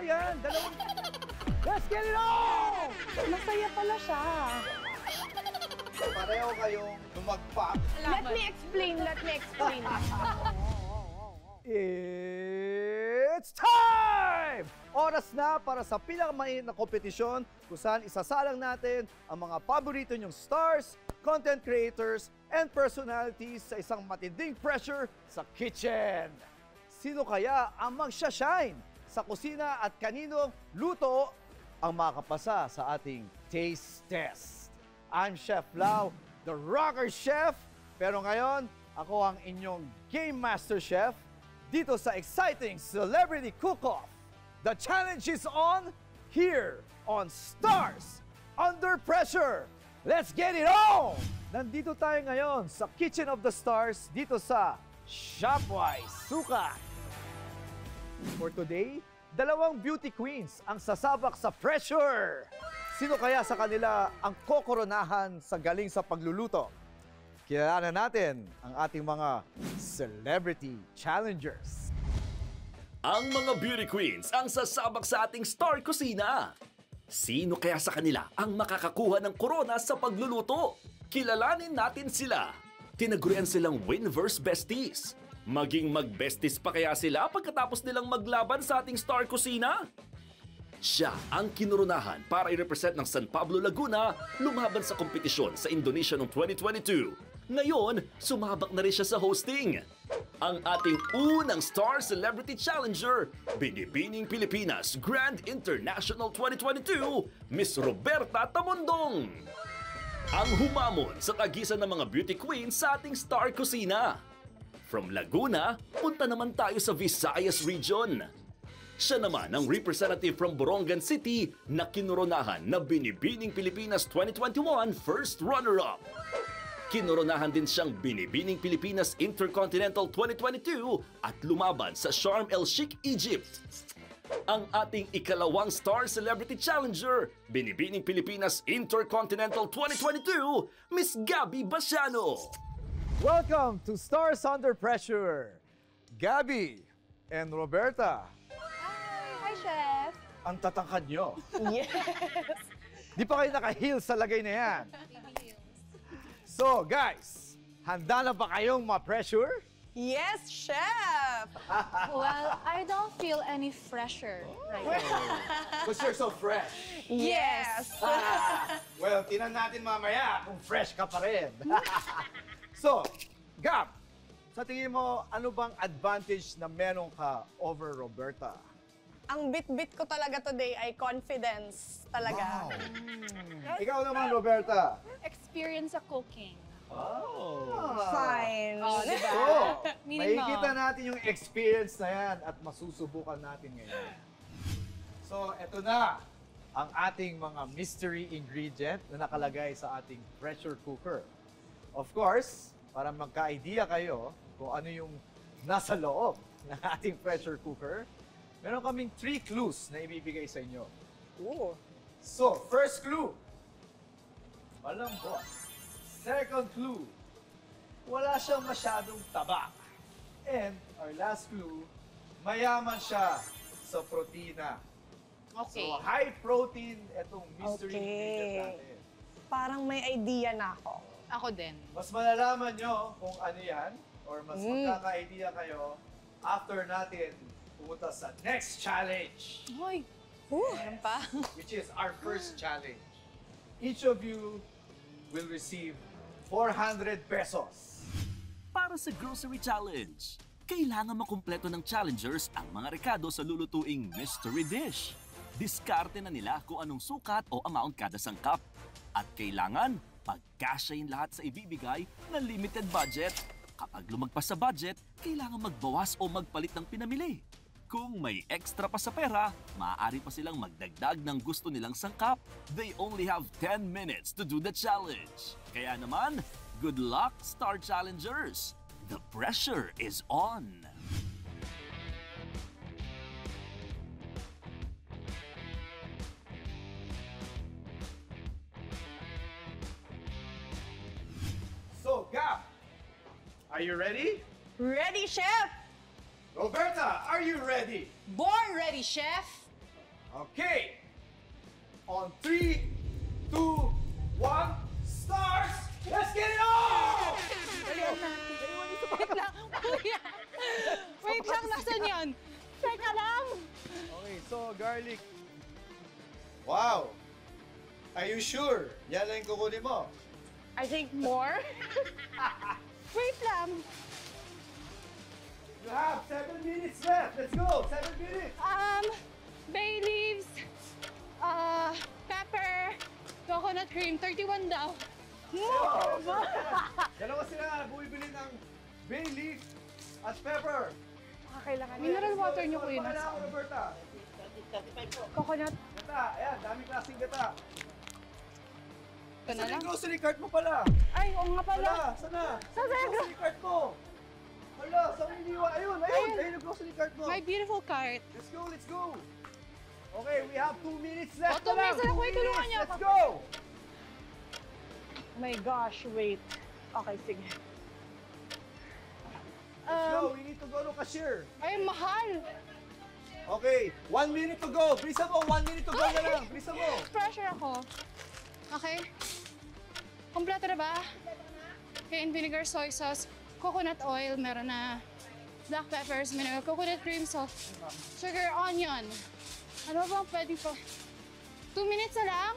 yan. Dalawang... Let's get it on! Masaya pala siya. Pareho kayong lumagpak. Let me explain. It's time! Oras na para sa pinakamainit na kompetisyon kung saan isasalang natin ang mga paborito nyong stars, content creators, and personalities sa isang matinding pressure sa kitchen. Sino kaya ang magsha-shine sa kusina at kanino luto ang makakapasa sa ating taste test? I'm Chef Lau, the Rocker Chef. Pero ngayon, ako ang inyong Game Master Chef dito sa exciting Celebrity Cook-Off. The challenge is on here on Stars Under Pressure. Let's get it on! Nandito tayo ngayon sa Kitchen of the Stars dito sa Shopwise Sukat. For today, dalawang beauty queens ang sasabak sa pressure. Sino kaya sa kanila ang kokoronahan sa galing sa pagluluto? Kilalanan natin ang ating mga celebrity challengers. Ang mga beauty queens ang sasabak sa ating star kusina. Sino kaya sa kanila ang makakakuha ng korona sa pagluluto? Kilalanin natin sila. Tinagurian silang Winverse Besties. Maging mag-besties pa kaya sila pagkatapos nilang maglaban sa ating star kusina? Siya ang kinoronahan para i-represent ng San Pablo, Laguna lumaban sa kompetisyon sa Indonesia noong 2022. Ngayon, sumabak na rin siya sa hosting. Ang ating unang Star Celebrity Challenger, Binibining Pilipinas Grand International 2022, Miss Roberta Tamondong. Ang humamon sa tagisan ng mga beauty queens sa ating Star Kusina. From Laguna, punta naman tayo sa Visayas Region. Siya naman ang representative from Borongan City na kinoronahan na Binibining Pilipinas 2021 First Runner-Up. Kinoronahan din siyang Binibining Pilipinas Intercontinental 2022 at lumaban sa Sharm el-Sheikh, Egypt. Ang ating ikalawang Star Celebrity Challenger, Binibining Pilipinas Intercontinental 2022, Miss Gabby Basiano. Welcome to Stars Under Pressure. Gabby and Roberta. Hi, Chef. Ang tatangkad nyo. Yes. Di pa kayo naka-heels sa lagay na yan. So, guys, handa na ba kayong ma-pressure? Yes, Chef. Well, I don't feel any fresher right now. Because you're so fresh. Yes. Well, tinan natin mamaya kung fresh ka pa rin. So, Gab, sa tingin mo, ano bang advantage na meron ka over Roberta? Ang bit-bit ko talaga today ay confidence talaga. Wow. Ikaw naman, Roberta. Experience sa cooking. Fine. Oh, diba? So, Meaning mo. makikita natin yung experience na yan at masusubukan natin ngayon. So, eto na ang ating mga mystery ingredient na nakalagay sa ating pressure cooker. Of course, para magka-idea kayo kung ano yung nasa loob ng ating pressure cooker, meron kaming 3 clues na ibibigay sa inyo. Ooh. So, first clue, malambot. Second clue, wala siyang masyadong taba. And our last clue, mayaman siya sa protina. Okay. So, high protein itong mystery ingredient natin. Parang may idea na ako. Ako din. Mas malalaman nyo kung ano yan, or mas magkaka-idea kayo after natin pumunta sa next challenge, Hoy, meron pa. which is our first challenge. Each of you will receive 400 pesos. Para sa Grocery Challenge, kailangan makumpleto ng challengers ang mga rekado sa lulutuing mystery dish. Diskarte na nila kung anong sukat o amount kada sangkap. At kailangan pagkasyahin lahat sa ibibigay na limited budget. Kapag lumagpas sa budget, kailangan magbawas o magpalit ng pinamili. Kung may extra pa sa pera, maaari pa silang magdagdag ng gusto nilang sangkap. They only have 10 minutes to do the challenge. Kaya naman, good luck, Star Challengers! The pressure is on! So, Gab, are you ready? Ready, Chef? Roberta, are you ready? Born ready, chef! Okay. On 3, 2, 1, stars! Let's get it on! Wait lang. Kuya. Wait lang, nasan yun? Teka lang. Okay, so garlic. Wow! Are you sure? Yan lang yung kukunin mo. I think more. Wait lang. You have 7 minutes left. Let's go! 7 minutes! Bay leaves, pepper, coconut cream, 31 daw. Dalawa sila bumibili ng bay leaf at pepper. Kailangan. Mineral water niyo, Kuya. Pakala ako, Roberta. Coconut. Gata, ayan, daming klaseng gata. Ito na Saan lang. yung grocery cart mo pala? Ay, oo nga pala. Wala, sana? Saan Yung grocery cart mo? Hala, saan mo iniwa? Ayun, ayun yung grocery cart mo. My beautiful cart. Let's go, let's go. Okay, we have 2 minutes left. Oh, 2 minutes na lang, 2 Kuya, tulungan minutes. niyo Let's ako. go. My gosh, wait. Okay, sige. Let's go, we need to go to cashier. Ay, mahal. Okay, 1 minute to go. Bilisan mo, 1 minute to go na lang. Bilisan mo. Pressure ako. Okay. Kompleto na ba? Cayenne vinegar, soy sauce, coconut oil, meron na. Black peppers, vinegar, coconut cream, salt, sugar, onion. Ano ba pwede pa? 2 minutes na lang?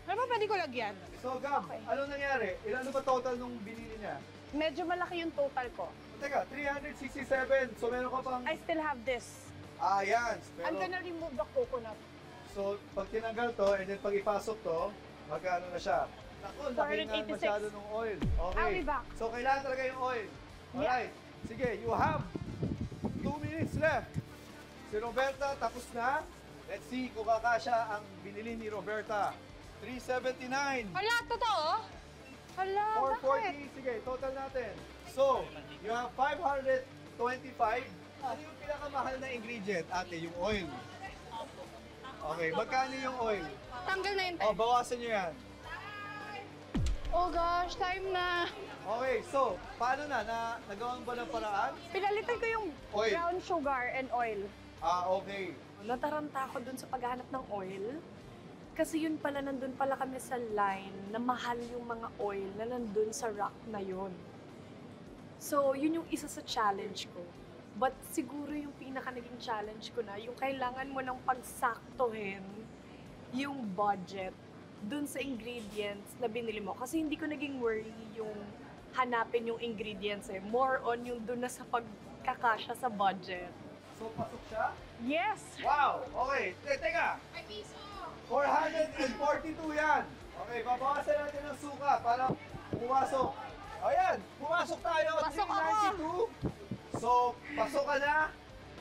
Ano ba pwede ko lagyan? So, Gab, ano nangyari? Ilan ba total nung binili niya? Medyo malaki yung total ko. Teka, 367. So, meron ka pang... I still have this. Yan. I'm Pero, gonna remove the coconut. so, pag tinanggal to, and then pag ipasok to, magkano na siya? Naku, laki nga 486. masyado ng oil. I'll Okay. be back. So, kailangan talaga yung oil. Alright. Sige, you have 2 minutes left. Si Roberta, tapos na. Let's see kung kakasya ang binili ni Roberta. 379. Hala, totoo? Hala, bakit? 440. Sige, total natin. So, you have 525. Ano yung pinakamahal na ingredient, ate? Yung oil. Okay, magkano yung oil? Tanggal na yun. Bawasan nyo yan. Oh gosh, time na. Okay, so, paano na? Nagawan ba ng paraan? Pinalitan ko yung Oil. brown sugar and oil. Okay. Nataranta ako dun sa paghahanap ng oil. Kasi yun pala, nandun pala kami sa line na mahal yung mga oil na nandun sa rack na yun. So, yun yung isa sa challenge ko. But siguro yung pinaka naging challenge ko na, yung kailangan mo ng pagsaktuhin yung budget dun sa ingredients na binili mo. Kasi hindi ko naging worry yung hanapin yung ingredients eh. More on yung dun na sa pagkakasya sa budget. So, pasok siya? Yes! Wow! Okay, teka! 442 yan! Okay, babawasan natin ng suka para pumasok. Ayan, pumasok tayo. Pasok 392. So, pasok ka na.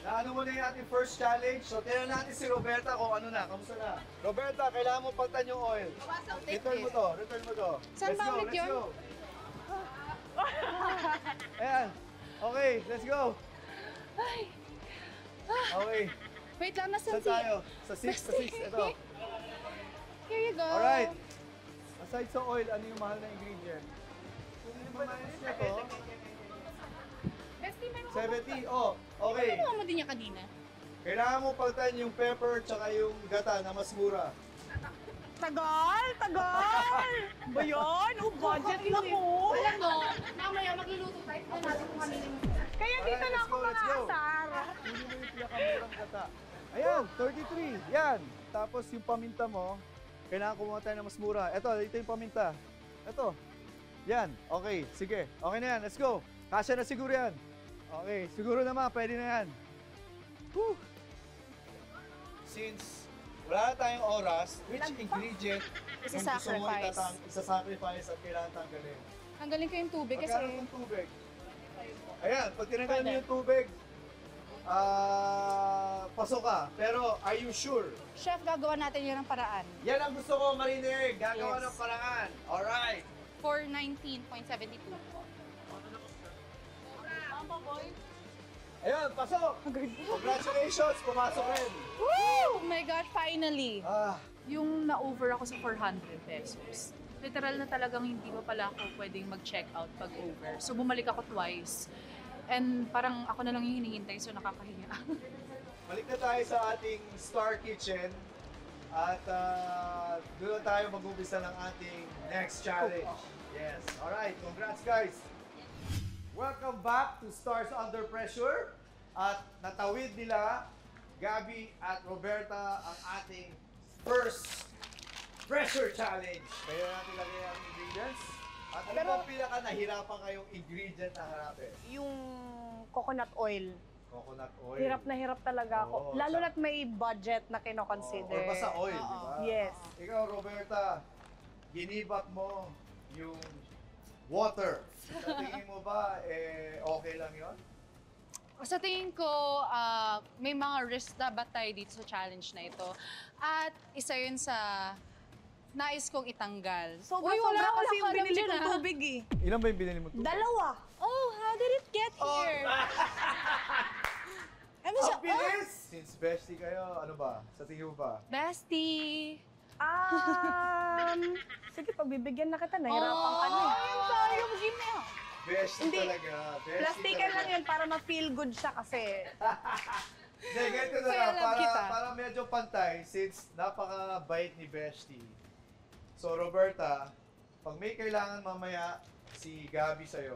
Naano mo na yung ating first challenge. So, tingnan natin si Roberta kung ano na. Kamusta na? Roberta, kailangan mo pagtan yung oil. Return mo to, return mo to. Saan ba ulit yun? go. Ayan. Okay, let's go. Okay, Wait lang, nasan saan si... tayo? Sa 6, sa 6. Ito. Here you go. Alright. Aside sa oil, ano yung mahal na ingredient? Kung i-minus niya to, Bestie, meron 70. Oh, okay. Ano mo din niya kanina? Kailangan mo pagtan yung pepper tsaka yung gata na mas mura. Tagal! Tagal! ba yun? Oh, budget na ko! Alam mo, mamaya magluluto tayo. Tignan natin kung kanino yung Kaya dito Alright, na let's ako go, let's go. makaasar. Hindi mo yung pinakamurang gata. Ayan, 33. Yan. Tapos yung paminta mo, kailangan kumuha tayo ng mas mura. Ito yung paminta. Ito. Yan. Okay, sige. Okay na yan. Let's go. Kasya na siguro yan. Okay, siguro naman. Pwede na yan. Whew. Since wala na tayong oras, which ingredient yung gusto mo isa-sacrifice at kailangan tanggalin? Tanggalin ko yung tubig Magkano kasi... yung tubig? Ayan, pag tinanggal mo yung tubig, pasok ka. Pero, are you sure? Chef, gagawa natin yun ng paraan. Yan ang gusto ko marinig. Gagawa Yes. ng paraan. Alright. 419.72. Ayun, pasok. Congratulations, pumasok rin. Woo! Oh my gosh, finally! Yung na-over ako sa 400 pesos. Literal na talagang hindi pa pala ako pwedeng mag-check out pag over. So bumalik ako twice. And parang ako na lang yung hinihintay, so nakakahiya. balik na tayo sa ating Star Kitchen. At doon na tayo mag-umpisa ng ating next challenge. Yes. Alright, congrats guys. Welcome back to Stars Under Pressure. At natawid nila, Gabby at Roberta, ang ating first pressure challenge. Kaya natin lagay ang ingredients. At ano Pero- ba pinaka-nahirapan kayong ingredient na harapin? Yung coconut oil. Coconut oil. Hirap na hirap talaga ako. Oo, Lalo sa- na't may budget na kinoconsider. Or basta oil, di ba? Yes. Ikaw, Roberta, ginibak mo yung water. Sa tingin mo ba, okay lang yon? Sa tingin ko, may mga risk na ba tayo dito sa challenge na ito. At isa yun sa nais kong itanggal. Sobra-sobra kasi yung kalam binili dyan, kong ah. tubig eh. Ilan ba yung binili mo? Dalawa. Oh, how did it get here? Ano siya? Ang bilis! Since bestie kayo, ano ba? Sa tingin mo ba? Bestie! Sige, pagbibigyan na kita. Nahirapan ka na. Tayo, give me. Bestie Hindi. talaga. Bestie Plastikan talaga. lang yun para ma-feel good siya kasi. Hindi, ganito na Kaya lang. love kita. Para medyo pantay, since napaka-bait ni Bestie. So, Roberta, pag may kailangan mamaya si Gabi sa'yo,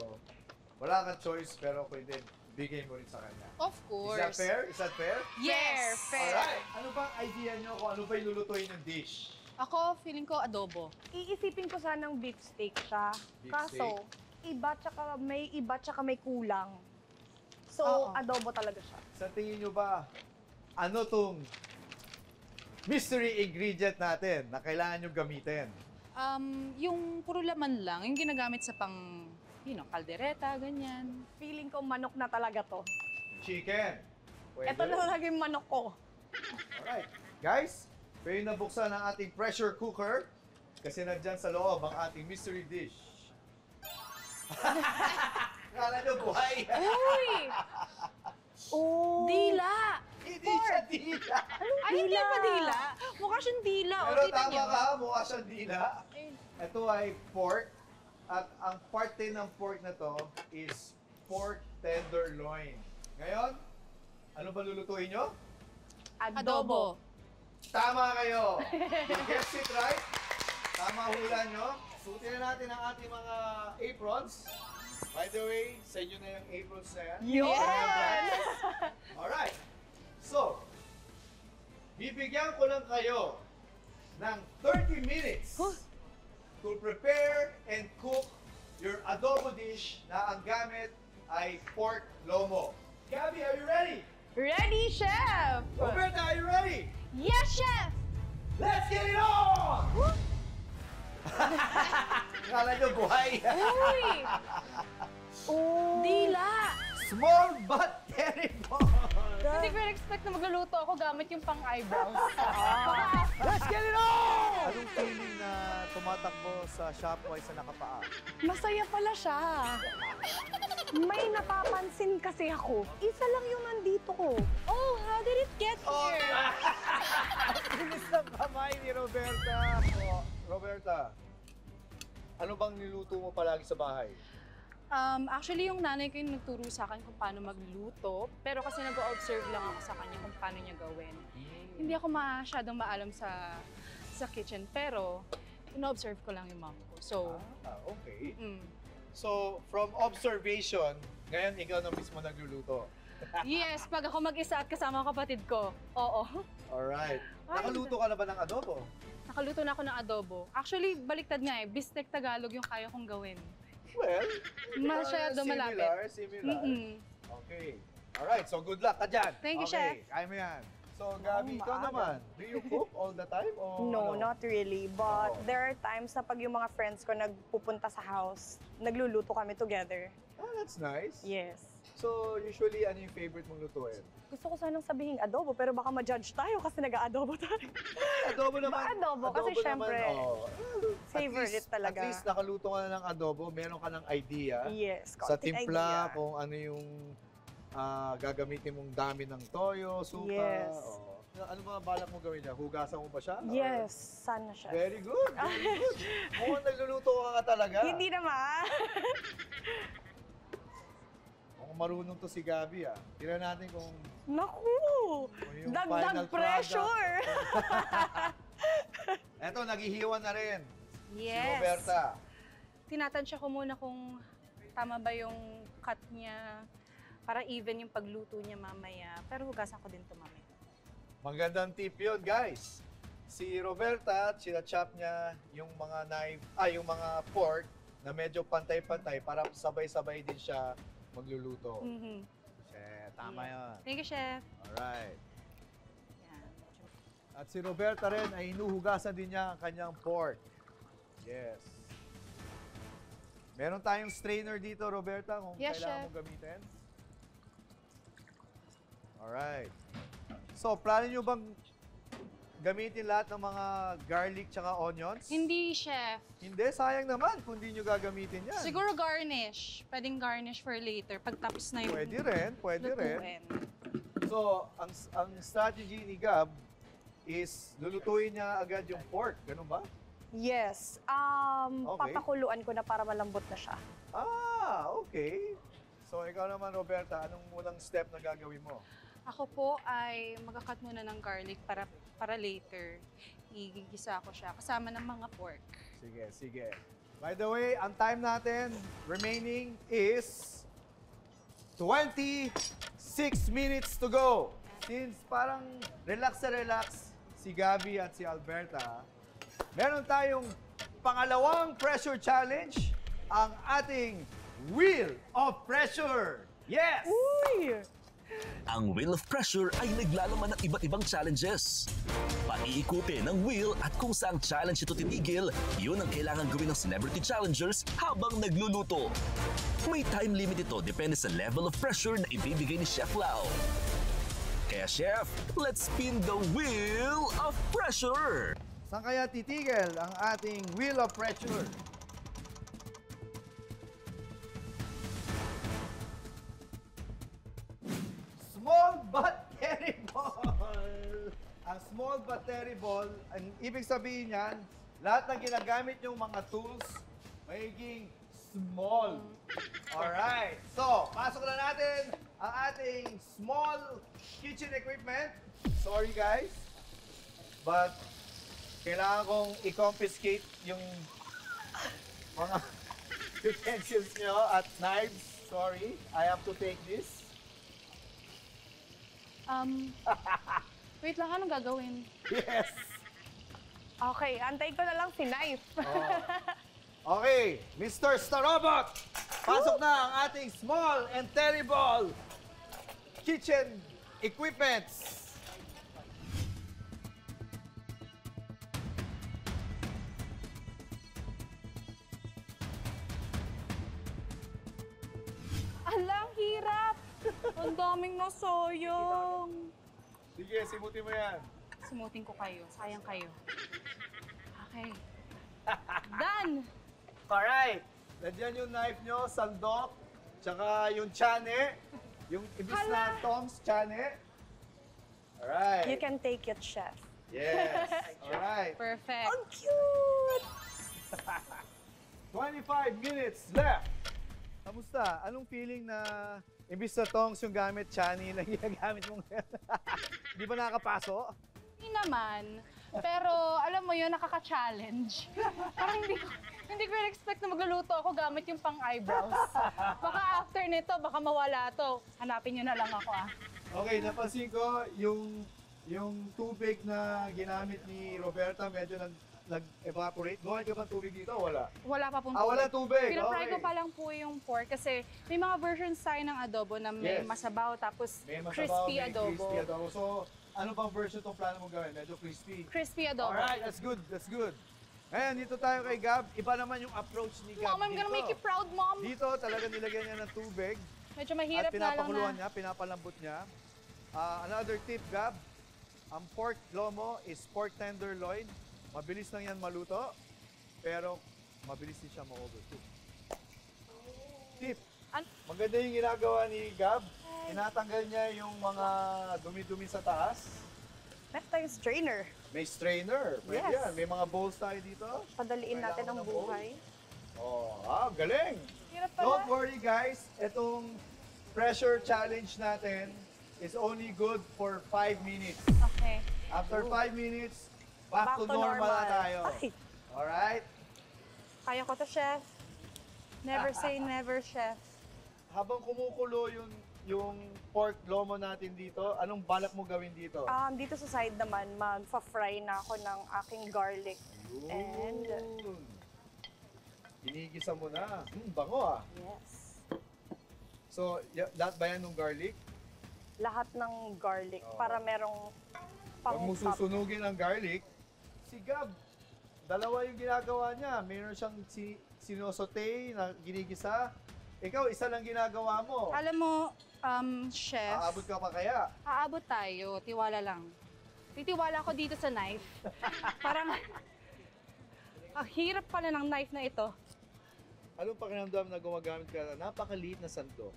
wala kang choice, pero pwede bigay mo rin sa kanya. Of Is that course. fair? Is that fair? Yes. Alright. Ano bang idea nyo kung ano ba yung lulutuin ng dish? Ako, feeling ko adobo. Iisipin ko sanang beef steak siya. Beef Kaso, iba tsaka may kulang. So, Oo. adobo talaga siya. Sa tingin nyo ba, ano tong mystery ingredient natin na kailangan nyo gamitin? Yung puro laman lang, yung ginagamit sa pang, kaldereta, ganyan. Feeling ko manok na talaga to. Chicken. Pwede. Ito na lagi yung manok ko. Alright. Guys, pwede na buksan ang ating pressure cooker kasi nandyan sa loob ang ating mystery dish. Kala nyo buhay? Uy! Oh! Dila! Hindi siya dila. Ay, hindi pa dila. Mukha siyang dila. Pero O, kita tama niyo. ka, mukha siyang dila. Ito ay pork. At ang parte ng pork na to is pork tenderloin. Ngayon, ano ba lulutuin nyo? Adobo. Tama kayo! You guessed it right? Tama hula nyo. Suotin na natin ang ating mga aprons. By the way, sa inyo na yung aprons na yan. Yes! Alright. So, bibigyan ko lang kayo ng 30 minutes to prepare and cook your adobo dish na ang gamit ay pork lomo. Gabby, are you ready? Ready, chef! Roberta, are you ready? Yes, chef! Let's get it on! Kala nyo buhay. Uy! Oh! Dila! Small but terrible. Hindi ko expect na magluluto ako gamit yung pang-eyebrows. Let's get it on! Anong feeling na tumatakbo sa Shopwise sa nakapaa? Masaya pala siya. May napapansin kasi ako. Isa lang yung nandito ko. Oh, how did it get here? Bilis ng kamay ni Roberta. Oh, Roberta, ano bang niluto mo palagi sa bahay? Actually, yung nanay ko yung nagturo sa akin kung paano magluto. Pero kasi nag-observe lang ako sa kanya kung paano niya gawin. Hindi ako masyadong maalam sa kitchen, pero ino-observe ko lang yung mom ko. So, Okay. mm. So, from observation, ngayon ikaw na mismo nagluluto. Yes, pag ako mag-isa at kasama ang kapatid ko, oo. Alright. Nakaluto ka na ba ng adobo? Nakaluto na ako ng adobo. Actually, baliktad nga eh. Bistek Tagalog yung kaya kong gawin. Well, Masyado malapit. Similar. Mm-mm. Okay. Alright, so good luck ka dyan. Thank you, okay, kaya mo yan. So, Gabi, ikaw maaga. naman, do you cook all the time? O No, ano? not really. But Oo. there are times na pag yung mga friends ko nagpupunta sa house, nagluluto kami together. Ah, that's nice. Yes. So, usually, ano yung favorite mong lutuin? Gusto ko sanang sabihin adobo, pero baka ma-judge tayo kasi nag-aadobo tayo. Adobo naman. Adobo, kasi syempre, favorite at talaga. At least nakaluto ka na ng adobo, meron ka ng idea Yes, sa konting timpla, idea. kung ano yung gagamitin mong dami ng toyo, suka. Yes. Oh. Ano mga balak mo gawin niya? Hugasan mo ba siya? Or- Yes, sana siya. Very good, very good. Mukhang nagluluto ka nga talaga. Hindi naman. Mukhang marunong to si Gabby ah. Tignan natin kung Naku! yung final Dagdag pressure! Eto, naghihiwa na rin si Yes. Roberta. Tinatansya ko muna kung tama ba yung cut niya para even yung pagluto niya mamaya. Pero hugasan ko din to mamaya. Magandang tip yun, guys. Si Roberta, sinachop niya yung mga yung mga pork na medyo pantay-pantay para sabay-sabay din siya magluluto. Mhm. Tama yun. Thank you, Chef. Alright. Yan. At si Roberta rin ay hinuhugasan din niya ang kanyang pork. Yes. Meron tayong strainer dito, Roberta, kung Yes, kailangan Chef. mong gamitin. Alright. So, plano nyo bang gamitin lahat ng mga garlic tsaka onions? Hindi, Chef. Hindi, sayang naman kung hindi nyo gagamitin yan. Siguro garnish. Pwedeng garnish for later. Pag tapos na yung Pwede rin, pwede rin. lutuin. So, ang strategy ni Gab is lulutuin niya agad yung pork. Ganun ba? Yes. Okay. Papakuluan ko na para malambot na siya. Ah, okay. So, ikaw naman, Roberta, anong unang step na gagawin mo? Ako po ay magkakat muna ng garlic para later. Igigisa ko siya kasama ng mga pork. Sige, sige. By the way, ang time natin remaining is 26 minutes to go. Since parang relax na relax si Gabby at si Alberta, meron tayong pangalawang pressure challenge, ang ating Wheel of Pressure. Yes! Uy! Ang Wheel of Pressure ay naglalaman ng iba't ibang challenges. Paiikutin ng wheel at kung saang challenge ito titigil, yun ang kailangan gawin ng celebrity challengers habang nagluluto. May time limit ito depende sa level of pressure na ibibigay ni Chef Lau. Kaya Chef, let's spin the Wheel of Pressure! Saan kaya titigil ang ating Wheel of Pressure? Small but terrible! Ang small but terrible, ang ibig sabihin niyan, lahat ng ginagamit yung mga tools, magiging small. Alright, so, pasok na natin ang ating small kitchen equipment. Sorry guys, but kailangan kong i-confiscate yung mga utensils nyo at knives. Sorry, I have to take this. Wait lang, anong gagawin? Yes! Okay, antayin ko na lang si Knife. Okay, Mr. Starobot! Pasok na ang ating small and terrible kitchen equipments. Alang hirap! Ang daming nasoyong. Sige, simutin mo yan. Simutin ko kayo. Sayang kayo. Okay. Done! Alright. Nandiyan yung knife nyo, sandok, tsaka yung chane. Yung ibis na tongs, chane. Alright. You can take it, Chef. Yes. Alright. Perfect. Ang cute! 25 minutes left. Kamusta? Anong feeling na imbis na tongs yung gamit, chani lang ginagamit mo ngayon? Di ba nakakapaso? Hindi naman. Pero alam mo yun, nakaka-challenge. Parang hindi ko expect na magluluto ako gamit yung pang-eyebrows. Baka after nito, baka mawala to. Hanapin nyo na lang ako ah. Okay, napansin ko yung tubig na ginamit ni Roberta medyo nag-evaporate. Gawin ka bang tubig dito? Wala. Wala pa pong Wala tubig. Pinapry ko Okay. pa lang po yung pork kasi may mga versions tayo ng adobo na may Yes. masabaw tapos May masabaw, crispy may adobo. crispy adobo. So, ano bang version itong plano mong gawin? Medyo crispy. Crispy adobo. Alright, that's good. That's good. Ngayon, dito tayo kay Gab. Iba naman yung approach ni Gab Mom, I'm gonna dito. make you proud, Mom. Dito, talaga nilagyan niya ng tubig. Medyo At mahirap na lang pinapakuluan na. niya, pinapalambot niya. Another tip, Gab. Ang pork lomo is pork tenderloin. Mabilis lang yan maluto, pero mabilis din siya ma-overcook. Tip. Maganda yung ginagawa ni Gab. Tinatanggal niya yung mga dumi-dumi sa taas. Meron tayong strainer. May strainer. Pwede Yes. yan. May mga bowls tayo dito. Padaliin natin Kailangan ang ng buhay. Oh, galing. Hirap pala. Don't worry guys, itong pressure challenge natin is only good for 5 minutes. Okay. After 5 minutes, back to normal na tayo. Ay, Alright? Kaya ko to, chef. Never say never, chef. Habang kumukulo yung pork lomo natin dito, anong balak mo gawin dito? dito sa side naman, magfa-fry na ako ng aking garlic. And, Yun. Ginigisa mo na. Bango ah. yes. So, lahat ba yan ng garlic? Lahat ng garlic Oo. para merong Pag mo pang-top. susunugin ang garlic, si Gab, dalawa yung ginagawa niya. Meron siyang sinosote na ginigisa. Ikaw, isa lang ginagawa mo. Alam mo, chef, Aabot ka pa kaya? aabot tayo. Tiwala lang. Titiwala ako dito sa knife. Parang, ang hirap pala ng knife na ito. Anong pakiramdam na gumagamit ka na napakaliit na sandok?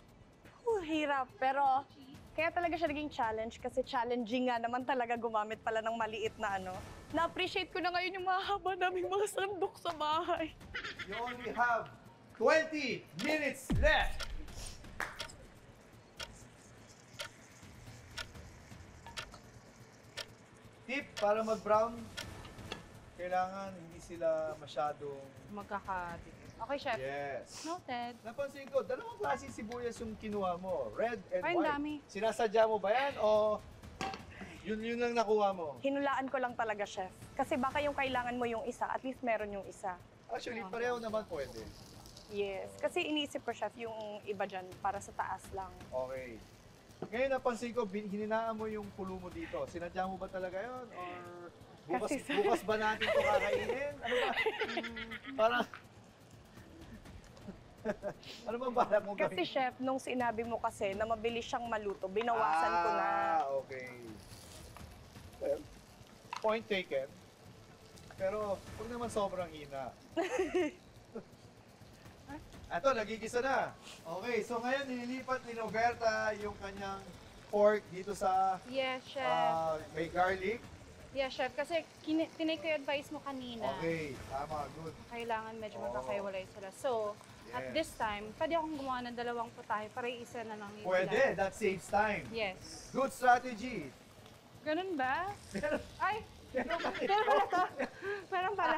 Hirap, pero kaya talaga siya naging challenge kasi challenging nga naman talaga gumamit pala ng maliit na ano. Na-appreciate ko na ngayon yung mahaba naming mga sandok sa bahay. You only have 20 minutes left! Tip, para mag-brown, kailangan hindi sila masyadong... Magkakadikit. Okay, chef. Yes. Noted. Napansin ko, dalawang klaseng sibuyas yung kinuha mo. Red and Ay, ang white. dami. Sinasadya mo ba yan o yun lang nakuha mo? Hinulaan ko lang talaga, chef. Kasi baka yung kailangan mo yung isa, at least meron yung isa. Actually, pareho naman pwede. Yes. Kasi iniisip ko, chef, yung iba dyan para sa taas lang. Okay. Ngayon napansin ko, hininaan mo yung pulo mo dito. Sinadya mo ba talaga yun? Or bukas ba natin ito kakainin? Ano ba? Parang... ano bang balak mo gawin? Kasi, chef, nung sinabi mo kasi na mabilis siyang maluto, binawasan ko na. Okay. Well, point taken. Pero huwag naman sobrang hina. Ito, nagigisa na. Okay, so ngayon nililipat ni Roberta yung kanyang pork dito sa Yes, chef. may garlic. Yes, chef. Kasi tinake ko yung advice mo kanina. Okay, tama, good. Kailangan medyo Oo. magkakaiwalay sila. So, at Yes. this time, pwede akong gumawa ng dalawang putahe para isa na lang yung Pwede, ilan. that saves time. Yes. Good strategy. Ganun ba? Ay, Pero bakit? meron pala to. Meron pala.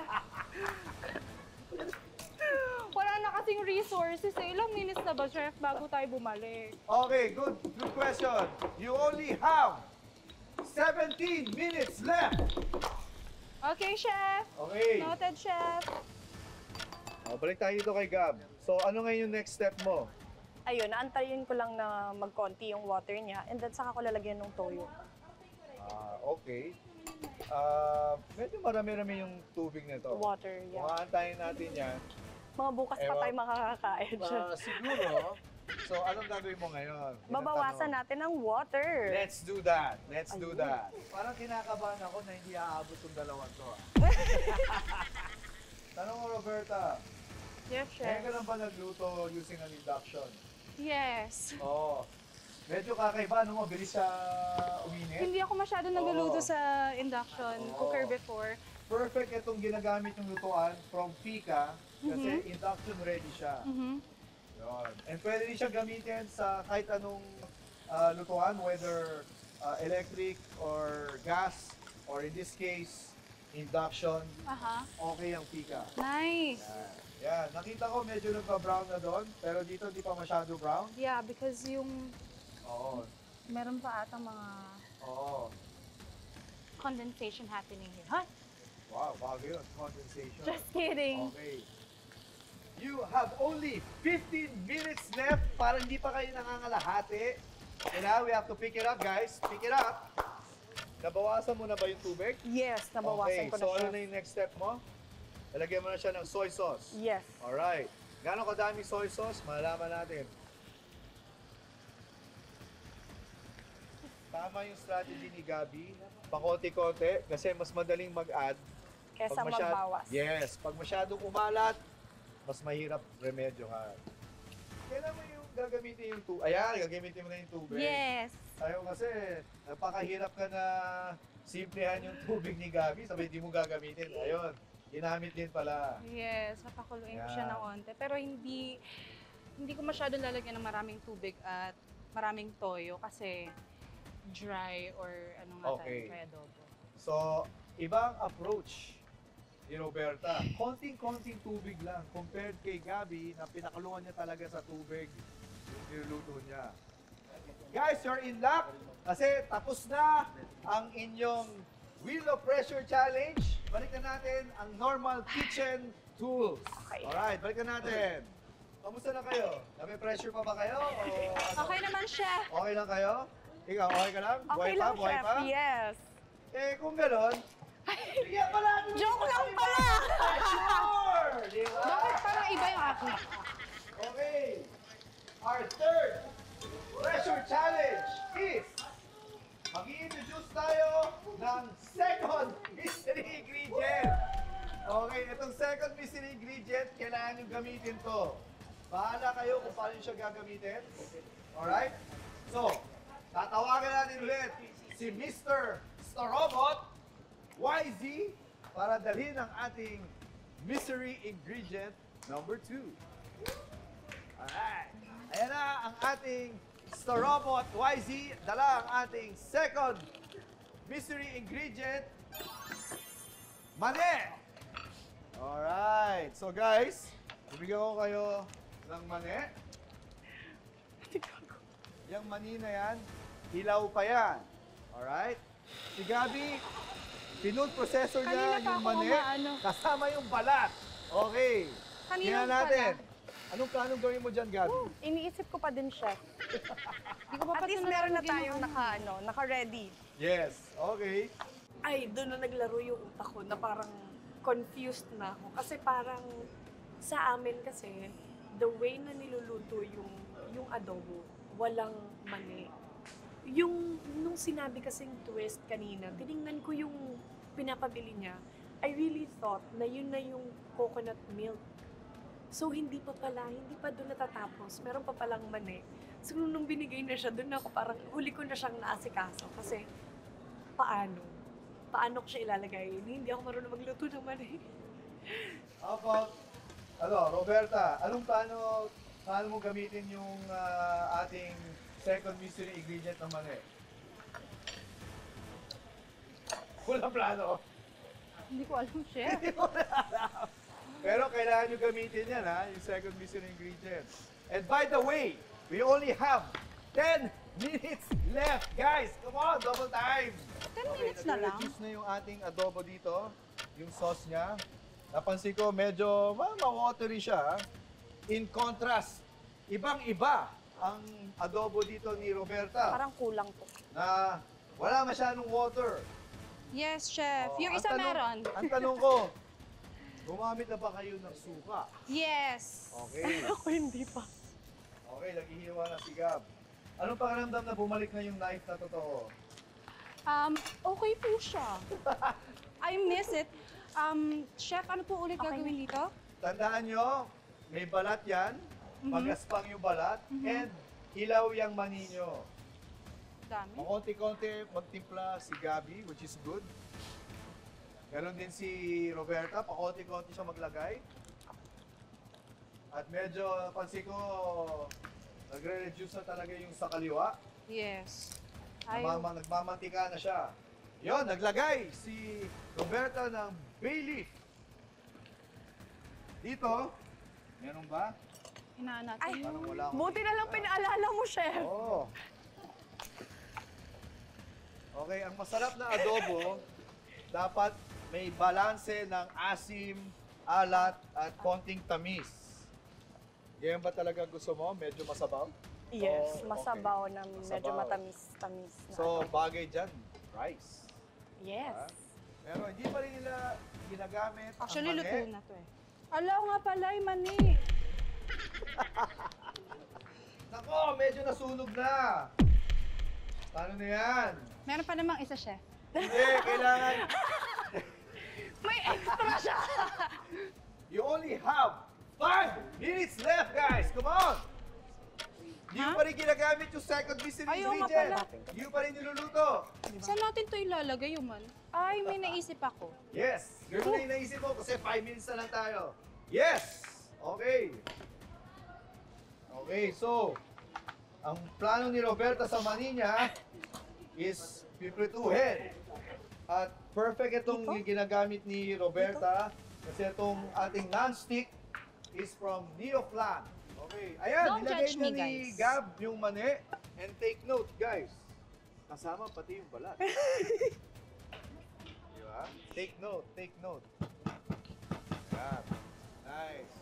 Wala na kasing resources. Ilang minutes na ba, chef, bago tayo bumalik? Okay, good question. You only have 17 minutes left. Okay, chef. Okay. Noted, chef. Balik tayo dito kay Gab. So, ano ngayon yung next step mo? Ayun, naantayin ko lang na magkonti yung water niya and then saka ko lalagyan ng toyo. Okay. Medyo marami-rami yung tubig nito. Water, yeah. Maantayin natin yan. Mga bukas pa Ewan. tayo makakakain. Siguro. So, anong gagawin mo ngayon? Yun ang Babawasan tanong. natin ang water. Let's do that. Let's do that. Parang kinakabahan ako na hindi aabot yung dalawang to. Tanong mo, Roberta. Yes, Kaya chef. ka lang ba nagluto using an induction? Yes. Oo. Medyo kakaiba, no? Mabilis siya uminit. Hindi ako masyado nagluluto Oo. sa induction cooker before. Perfect itong ginagamit yung lutuan from Pika kasi induction ready siya. Mhm. Yun. And pwede rin siyang gamitin sa kahit anong lutuan, whether electric or gas, or in this case, induction, Aha. okay ang Pika. Nice. Yan. Nakita ko medyo nagpa-brown na doon, pero dito di pa masyado brown. Yeah, because yung Oo. meron pa ata mga Oo. condensation happening here. Huh? Wow, bago yun. Condensation. Just kidding. Okay. You have only 15 minutes left para hindi pa kayo nangangalahati. And now we have to pick it up, guys. Pick it up. Nabawasan mo na ba yung tubig? Yes, nabawasan Okay, ko na so siya. ano na yung next step mo? Lalagyan mo na siya ng soy sauce. Yes. Alright. Gano'ng kadaming soy sauce? Malalaman natin. Tama yung strategy ni Gabi. Pakonti-konti kasi mas madaling mag-add. Kesa magbawas. Yes. Pag masyadong umalat, mas mahirap remedyo ka. Kailan mo yung gagamitin yung tubig? Ayan, gagamitin mo na yung tubig. Yes. Ayaw kasi, napakahirap ka na simplehan yung tubig ni Gabi, sabi hindi mo gagamitin. Ayun, ginamit din pala. Yes, papakuluin ko siya Yan. ng onte. Pero hindi hindi ko masyadong lalagyan ng maraming tubig at maraming toyo kasi dry or ano nga Okay. tayo, dry adobo. So, ibang approach ni Roberta. Konting-konting tubig lang compared kay Gabi na pinakalungan niya talaga sa tubig yung niluluto niya. Guys, you're in luck kasi tapos na ang inyong Wheel of Pressure Challenge. Balikan natin ang normal kitchen tools. Okay. Alright, balikan natin. Kamusta na kayo? Nape-pressure pa ba kayo? O ano? Okay naman, chef. Okay lang kayo? Ikaw, okay ka lang? Okay Buhay pa? lang, Buhay chef. pa? Yes. Eh, kung gano'n, bigyan pala natin. Joke lang pala! Sure! Di ba? Bakit parang iba yung akin? Okay. Our third pressure challenge is mag-i-introduce tayo ng second mystery ingredient. Okay, itong second mystery ingredient, kailangan nyo gamitin to. Bahala kayo kung paano nyo siya gagamitin. Alright? So, tatawagan natin ulit si Mr. Starobot YZ para dalhin ang ating mystery ingredient number 2. Alright. Ayan na ang ating Starobot YZ. Dala ang ating second mystery ingredient, mani. Alright. So guys, bibigyan ko kayo ng mani. Yung mani na yan, hilaw pa yan. Alright? Si Gabi, pinod processor niya Kanina pa yung ako mani umaano. kasama yung balat. Okay. Kanina Tingnan pala. natin. Anong planong gawin mo dyan, Gabi? Iniisip ko pa din, chef. Hindi ko pa At least meron na tayong naka-ready. Yes. Okay. Ay, doon na naglaro yung utak ko na parang confused na ako. Kasi parang sa amin kasi, the way na niluluto yung adobo, walang mani. Nung sinabi kasing twist kanina, tiningnan ko yung pinapabili niya, I really thought na yun na yung coconut milk. So, hindi pa doon natatapos. Meron pa palang mani. So, nung binigay na siya, doon ako parang, huli ko na siyang naasikaso. Kasi, paano? Paano ko siya ilalagay? Hindi ako marunong magluto ng mani. How about, Roberta, anong paano mo gamitin yung ating second mystery ingredient ng mani? Walang plano. Hindi ko alam, chef. Pero kailangan nyo gamitin yan, ha? Yung second mystery ingredient. And by the way, we only have 10 minutes left. Guys, come on, double time. 10 minutes na lang. Nag-reduce na yung ating adobo dito. Yung sauce niya. Napansin ko, medyo ma-watery siya. Ha? In contrast, ibang-iba ang adobo dito ni Roberta. Parang kulang po. Na wala masyadong water. Yes, chef. Oh, Yung ang isa tanong- meron. Ang tanong ko, gumamit na ba kayo ng suka? Yes. Okay. Ako hindi pa. Okay, naghihiwa na si Gab. Anong pakiramdam na bumalik na yung knife na totoo? Okay po siya. I miss it. Chef, ano po ulit gagawin dito? Tandaan nyo, may balat yan, magaspang yung balat, and hilaw yung mani nyo. Dami. Makonti-konti magtimpla si Gabi, which is good. Ganon din si Roberta, pakonti-konti siya maglagay. At medyo, pansin ko, nagre-reduce na talaga yung sa kaliwa. Yes. Nagmamantika na siya. Yon, naglagay si Roberta ng bay leaf. Dito, meron ba? Hinahanap. Ay, Parang wala akong buti na lang pinaalala mo, chef. Oo. Okay, ang masarap na adobo, dapat may balanse ng asim, alat, at konting tamis. Ganyan ba talaga gusto mo? Medyo masabaw? Yes, Oh, masabaw okay. na medyo Masabaw. matamis-tamis na. So, bagay dyan, rice. Yes. Pero hindi pa rin nila ginagamit Actually, ang luto mani. na to eh. Alaw nga pala, yung mani. Nako, medyo nasunog na. Paano na yan? Meron pa namang isa, chef. Hindi, kailangan... May extra siya! You only have 5 minutes left, guys. Come on! Hindi Ha? pa rin ginagamit yung second mystery Ayaw nga ingredient. pala. Hindi pa rin niluluto. Saan natin to ilalagay yung mani? Ay, may naisip ako. Yes! Ganun na yung naisip mo kasi 5 minutes na lang tayo. Yes! Okay. Okay, so, ang plano ni Roberta sa mani niya is piprituhin. At perfect itong ginagamit ni Roberta kasi itong ating non-stick is from Neoflan. Okay, ayan, Don't nilagay judge niya me, ni guys. Gab yung mani. And take note, guys. Kasama pati yung balat. Diba? Take note, take note. Yan. Nice.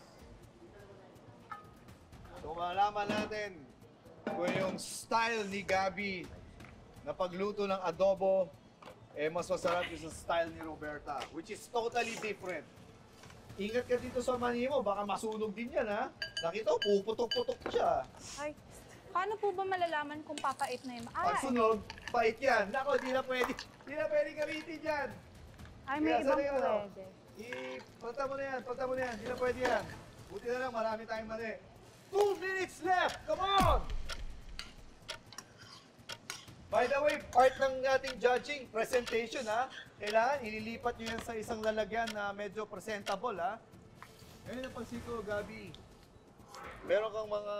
So, malaman natin kung yung style ni Gabi na pagluto ng adobo, mas masarap yung sa style ni Roberta, which is totally different. Ingat ka dito sa mani mo, baka masunog din yan, ha? Nakita ko, puputok-putok siya. Ay, Paano po ba malalaman kung papait na yung... Pag sunog, pait yan. Nako, di na pwede gamitin yan. Ay, may Kaya ibang sana yun, ano? pwede. Pagta mo na yan. Di na pwede yan. Buti na lang, marami tayong mani. 2 minutes left! Come on! By the way, part ng ating judging, presentation, ha? Kailangan, ililipat nyo yan sa isang lalagyan na medyo presentable, ha? Ngayon napansin ko, Gabi, meron kang mga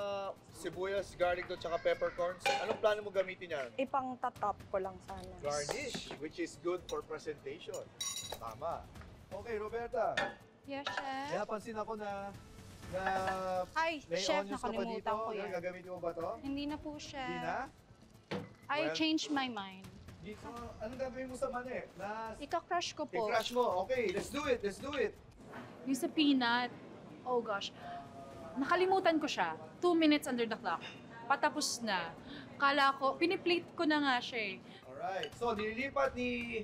sibuyas, garlic doon, tsaka peppercorns. Anong plano mo gamitin yan? ipang tatap ko lang sana. Garnish, which is good for presentation. Tama. Okay, Roberta. Yes, May chef. napansin ako na Ay, may chef, onions ka pa dito. nakalimutan ko yan. Gagamitin mo ba to? Hindi na po, chef. Hindi na? I Well, changed my mind. Dito, anong gagawin mo sa mani? Ika-crush ko po. I-crush mo. Okay, let's do it. Yung sa peanut, oh gosh, nakalimutan ko siya. 2 minutes under the clock. Patapos na. Kala ko, piniplate ko na nga siya eh. Alright, so nililipat ni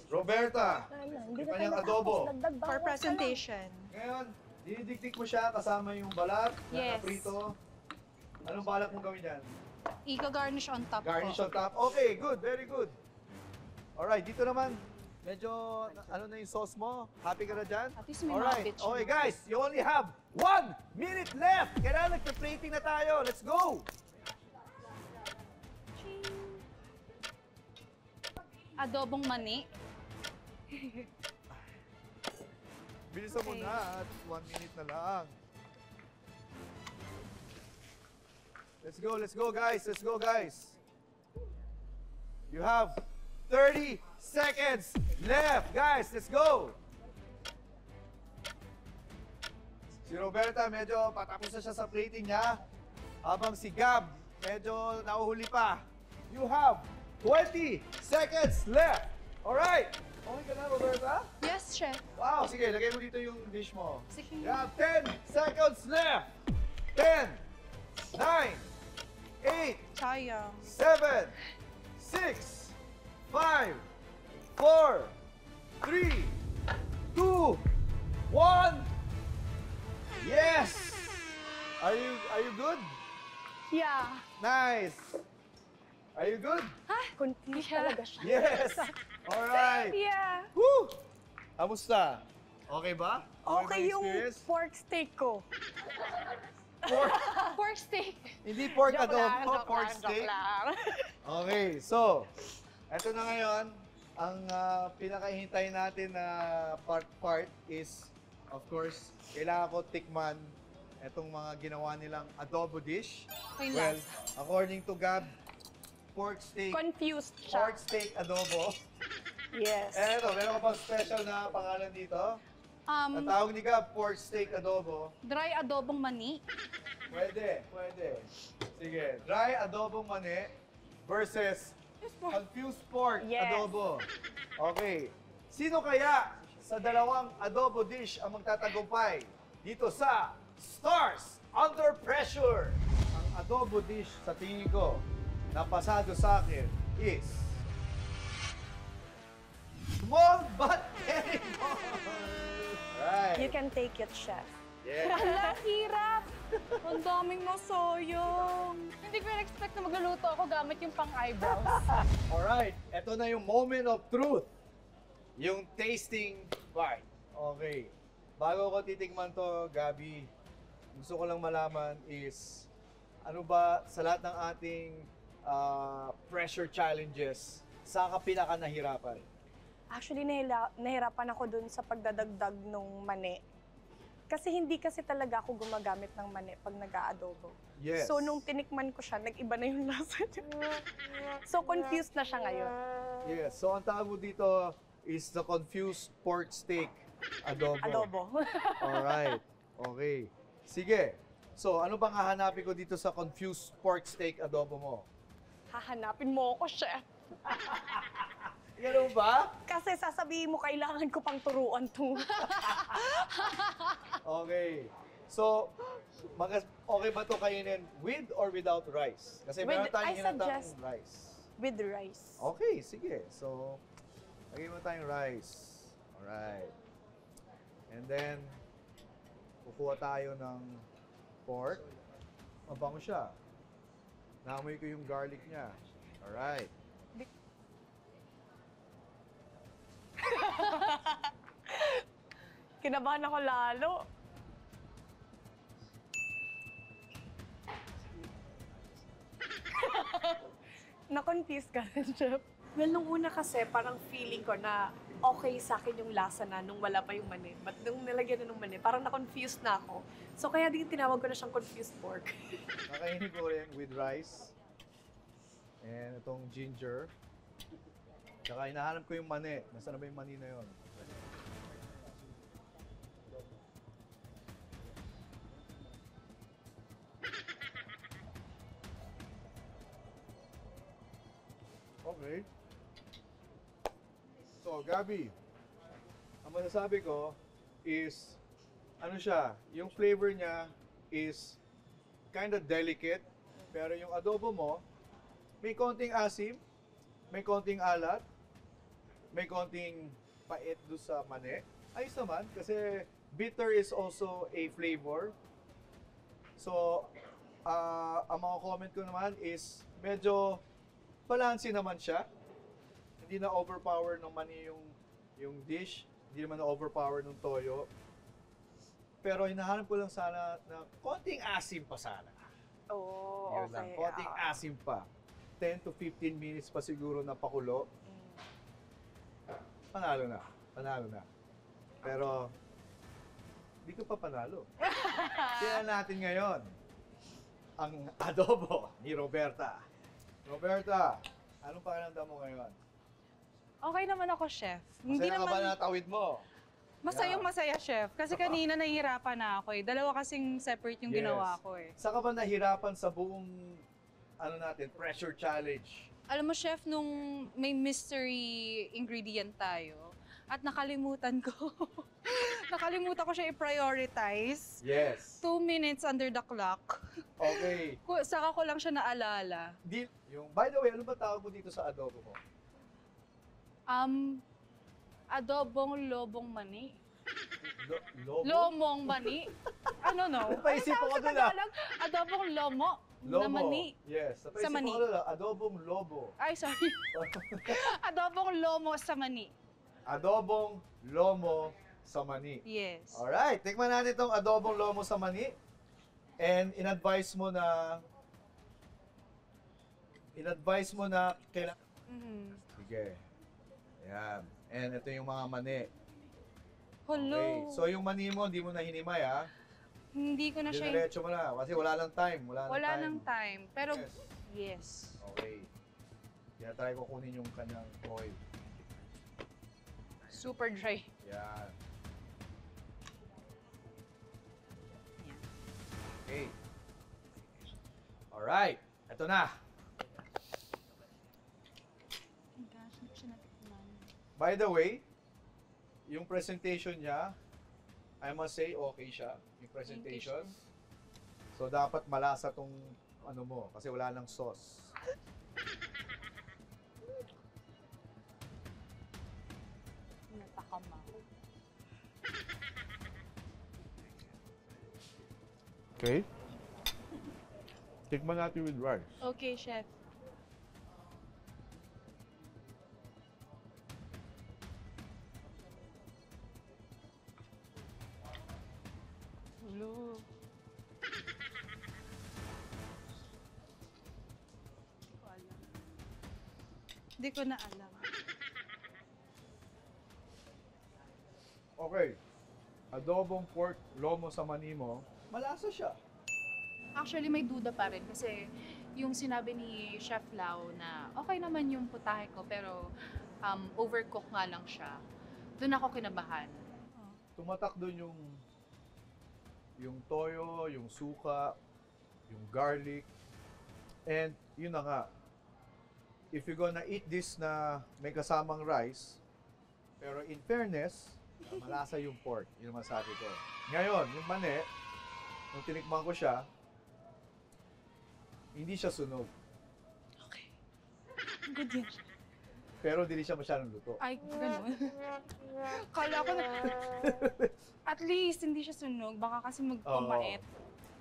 Roberta Hindi yung kanyang adobo. For presentation. Ngayon, dinidikdik mo siya kasama yung balat na Yes. prito. Anong balak mong gawin yan? Ika-garnish on top Garnish po. on top. Okay, good. Very good. Alright, dito naman. Medyo, ano na yung sauce mo? Happy ka na dyan? At least may Alright. mga bits Okay, siya. guys. You only have 1 minute left. Kailangan nagpa-plating na tayo. Let's go! Adobong mani. Bilisan mo Okay. na at 1 minute na lang. Let's go, guys. Let's go, guys. You have 30 seconds left. Guys, let's go. Si Roberta, medyo patapos na siya sa plating niya. Habang si Gab, medyo nauhuli pa. You have 20 seconds left. Alright. Okay ka na, Roberta? Yes, chef. Wow, sige, lagay mo dito yung dish mo. Sige. You have 10 seconds left. 10, 9, 8, Sayang. 7, 6, 5, 4, 3, 2, 1. Yes! Are you good? Yeah. Nice. Are you good? Confused talaga siya. Yes. All right. Yeah. Woo! Kamusta? Okay ba? Okay ba yung experience? pork steak ko. Pork, Pork steak. hindi pork Joke lang, adobo, joke pork lang, joke steak. lang. Okay, so, eto na ngayon. Ang pinakahintay natin na part is, of course, kailangan ko tikman etong mga ginawa nilang adobo dish. Okay, Well, last. according to Gab, pork steak, Confused siya. pork steak adobo. Yes. Eh, eto, meron ka bang special na pangalan dito? Ang Um, tawag ni Gab, pork steak adobo. dry adobong mani. Pwede. Sige, dry adobong mani versus confused pork Yes. adobo. Okay. Sino kaya sa dalawang adobo dish ang magtatagumpay dito sa Stars Under Pressure? Ang adobo dish sa tingin ko na pasado sa akin is small but edible. Right. You can take it, chef. Yeah. Hala, hirap! Ang daming nasayang. Hindi ko expect na magluluto ako gamit yung pang-eyebrows. Alright, eto na yung moment of truth. Yung tasting part. Okay. Bago ko titikman to, Gabi, gusto ko lang malaman is, ano ba sa lahat ng ating pressure challenges, saan ka pinaka nahirapan? Actually, nahirapan ako dun sa pagdadagdag nung mani. Kasi hindi kasi talaga ako gumagamit ng mani pag nag-aadobo. Yes. So, nung tinikman ko siya, nag-iba na yung lasa niya. So, confused na siya ngayon. Yes. So, ang tawag mo dito is the confused pork steak adobo. Adobo. Alright. Okay. Sige. So, ano bang hahanapin ko dito sa confused pork steak adobo mo? Hahanapin mo ako, chef. Ganun ba? Kasi sasabihin mo, kailangan ko pang turuan to. Okay. So, okay ba ito kainin with or without rice? Kasi With- meron tayong I hinatang suggest- rice. With rice. Okay, sige. So, lagyan mo tayong rice. Alright. And then, kukuha tayo ng pork. Mabango siya. Naamoy ko yung garlic niya. Alright. Kinabahan ako lalo. Na-confuse ka rin, chef. Well, nung una kasi, parang feeling ko na okay sa akin yung lasa na nung wala pa yung mani. But nung nilagyan na ng mani, parang na-confused na ako. So kaya din tinawag ko na siyang confused pork. Nakainin ko rin with rice. And itong ginger. Tsaka hinahanap ko yung mani. Nasaan na ba yung mani na yun? Okay. So, Gabi, ang masasabi ko is, ano siya, yung flavor niya is kind of delicate, pero yung adobo mo, may konting asim, may konting alat, may konting pait doon sa mani. Ayos naman, kasi bitter is also a flavor. So, ang mga comment ko naman is medyo balanse naman siya. Hindi na overpower ng mani yung dish, hindi naman na overpower ng toyo. Pero hinahanap ko lang sana na konting asim pa sana. Oh, Yun lang, okay. konting asim pa. 10 to 15 minutes pa siguro na pakulo. Panalo na. Panalo na. Pero, hindi ko pa panalo. Kaya natin ngayon ang adobo ni Roberta. Roberta, anong pakiramdam mo ngayon? Okay naman ako, chef. Hindi Masaya ka ba naman natawid mo? masayang masaya, chef. Kasi kanina nahihirapan na ako eh. Dalawa kasing separate yung Yes. ginawa ko eh. Saan ka ba nahirapan sa buong pressure challenge? Alam mo, chef, nung may mystery ingredient tayo, at nakalimutan ko, nakalimutan ko siya i-prioritize. Yes. 2 minutes under the clock. Okay. Saka ko lang siya naalala. By the way, ano ba tawag mo dito sa adobo mo? Adobong lobong mani. Lobo? Lomong mani. Ano no? Napaisip Ano ako tawag sa dun, ah. Tagalog? Adobong lomo. Lobo. Na mani. Yes. Sa Napaisip mani. ako na adobong lobo. Ay, sorry. Adobong lomo sa mani. Adobong lomo sa mani. Yes. Alright, tikman natin itong adobong lomo sa mani. And in-advise mo na kailangan... Mhm. Sige. Ayan. And ito yung mga mani. Hello. Okay. So yung mani mo, hindi mo na hinimay, ha? Hindi ko na siya... Diretso mo na. Kasi wala lang time. Wala nang time. Pero, Yes. yes. Okay. Kaya try ko kunin yung kanyang oil. Super dry. Yan. Okay. Alright. Ito na. Oh gosh, hindi ko siya natikman. By the way, yung presentation niya, I must say, okay siya. Yung presentation. So, dapat malasa tong ano mo, kasi wala nang sauce. Natakam ako. Okay. Tikman natin with rice. Okay, chef. Hello. Hindi ko na alam. Okay. Adobong pork lomo sa mani mo. Malasa siya. Actually, may duda pa rin kasi yung sinabi ni Chef Lau na okay naman yung putahe ko pero overcook nga lang siya. Doon ako kinabahan. Tumatak doon yung toyo, yung suka, yung garlic, and yun na nga. If you're gonna eat this na may kasamang rice, pero in fairness, malasa yung pork. Yun ang masabi ko. Ngayon, yung mani, nung tinikman ko siya, hindi siya sunog. Okay. Good yan. Pero hindi siya masyadong luto. Ay, ganun. Kala ko na... At least, hindi siya sunog. Baka kasi magpamait.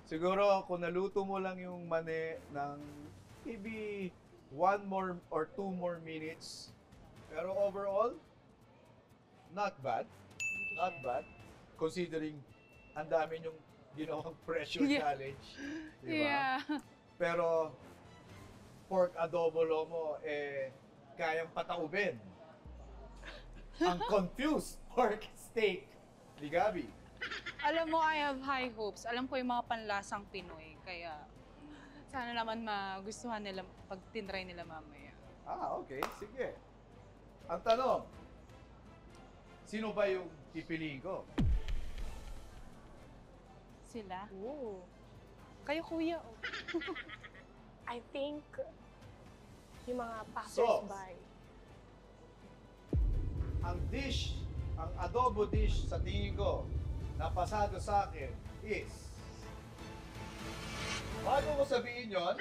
Siguro, kung naluto mo lang yung mani ng maybe 1 more or 2 more minutes. Pero overall, not bad. Not bad. Considering ang dami yung ginawang pressure challenge. Diba? Yeah. Pero pork adobo lomo, kayang pataubin. Ang confused pork steak ni Gabi. Alam mo, I have high hopes. Alam ko yung mga panlasang Pinoy. Kaya sana naman magustuhan nila pag tinry nila mamaya. Okay. Sige. Ang tanong, sino ba yung pipiliin ko? Sila? Ooh. Kayo, kuya. Oh. I think yung mga passers-by. Ang dish, ang adobo dish sa tingin ko na pasado sa akin is, bago ko sabihin yon,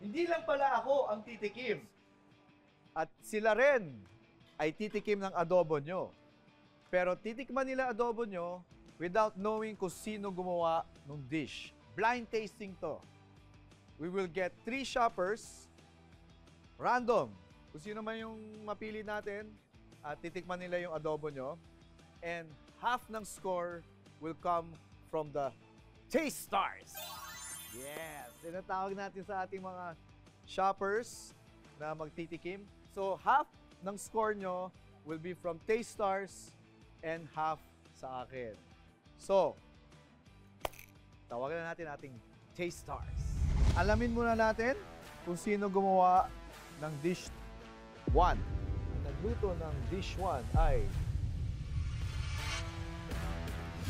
hindi lang pala ako ang titikim. At sila rin ay titikim ng adobo nyo. Pero titikman nila adobo nyo without knowing kung sino gumawa ng dish. Blind tasting to. We will get 3 shoppers, random. Kung sino man yung mapili natin, at titikman nila yung adobo nyo. And half ng score will come from the Taste Stars. Yes! Tinatawag natin sa ating mga shoppers na magtitikim. So, half ng score nyo will be from Taste Stars and half sa akin. So, tawagan na natin ating Taste Stars. Alamin muna natin kung sino gumawa ng dish 1. Ang nagluto ng dish 1 ay...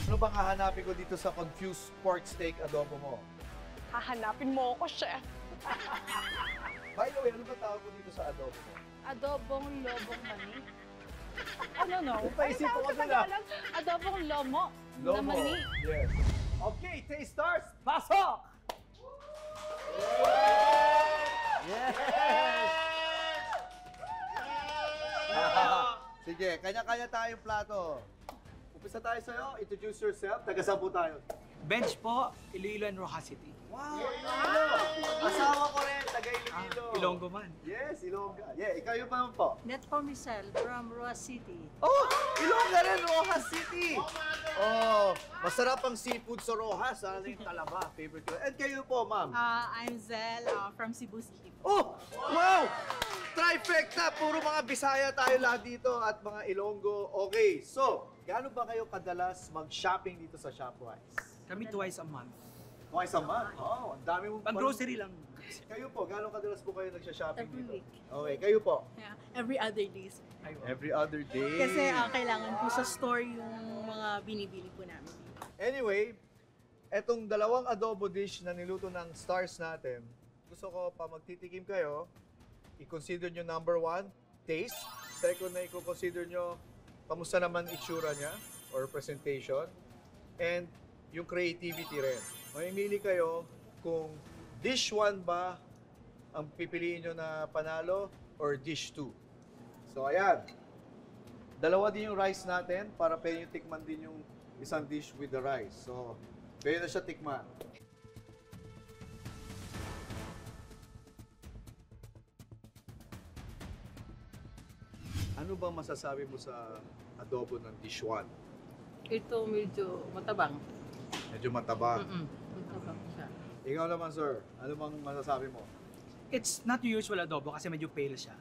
Ano bang hahanapin ko dito sa confused pork steak adobo mo? Hahanapin mo ako, chef. By the way, ano ba tawag ko dito sa adobo mo? Adobong lobong mani. Ano no? Ipaisip ko Sa kanila. Tagalog, adobong lomo. Na Lomo. mani. Yes. Okay, Taste Stars, pasok! Yes! Sige, kanya-kanya tayong plato. Umpisa tayo sa'yo, introduce yourself. Taga-saan po tayo? Bench po, Iloilo and Rojas City. Wow! Iloilo! Asawa ko rin, taga-Iloilo. Ilonggo man. Yes, Ilongga. Yeah, ikaw yung naman po. Net for Michelle from Roa City. Oh! Ilongga rin, Rojas City! Oh, masarap ang seafood sa Rojas. Ano yung talaba? Favorite ko. And kayo po, ma'am? I'm Zel from Cebu City. Oh! Wow! Trifecta! Puro mga Bisaya tayo lahat dito at mga Ilonggo. Okay, so, gaano ba kayo kadalas mag-shopping dito sa Shopwise? Kami twice a month. Twice a month? Oh, ang dami mong... Pang-grocery lang. Kayo po, gaano kadalas po kayo nagsha-shopping Every dito? week. Okay, kayo po? Yeah, every other days. Every other day. Kasi kailangan po sa store yung mga binibili po namin. Anyway, etong dalawang adobo dish na niluto ng stars natin, gusto ko pa magtitikim kayo, i-consider nyo number 1, taste. Second na i-consider nyo, kamusta naman itsura niya or presentation. And yung creativity rin. Mamimili kayo kung dish 1 ba ang pipiliin nyo na panalo or dish 2. So ayan, dalawa din yung rice natin para pwede yung tikman din yung isang dish with the rice. So, pwede na siya tikman. Ano bang masasabi mo sa adobo ng dish 1? Ito medyo matabang. Medyo mataba. Matabang siya. Ikaw naman, sir. Ano bang masasabi mo? It's not your usual adobo kasi medyo pale siya.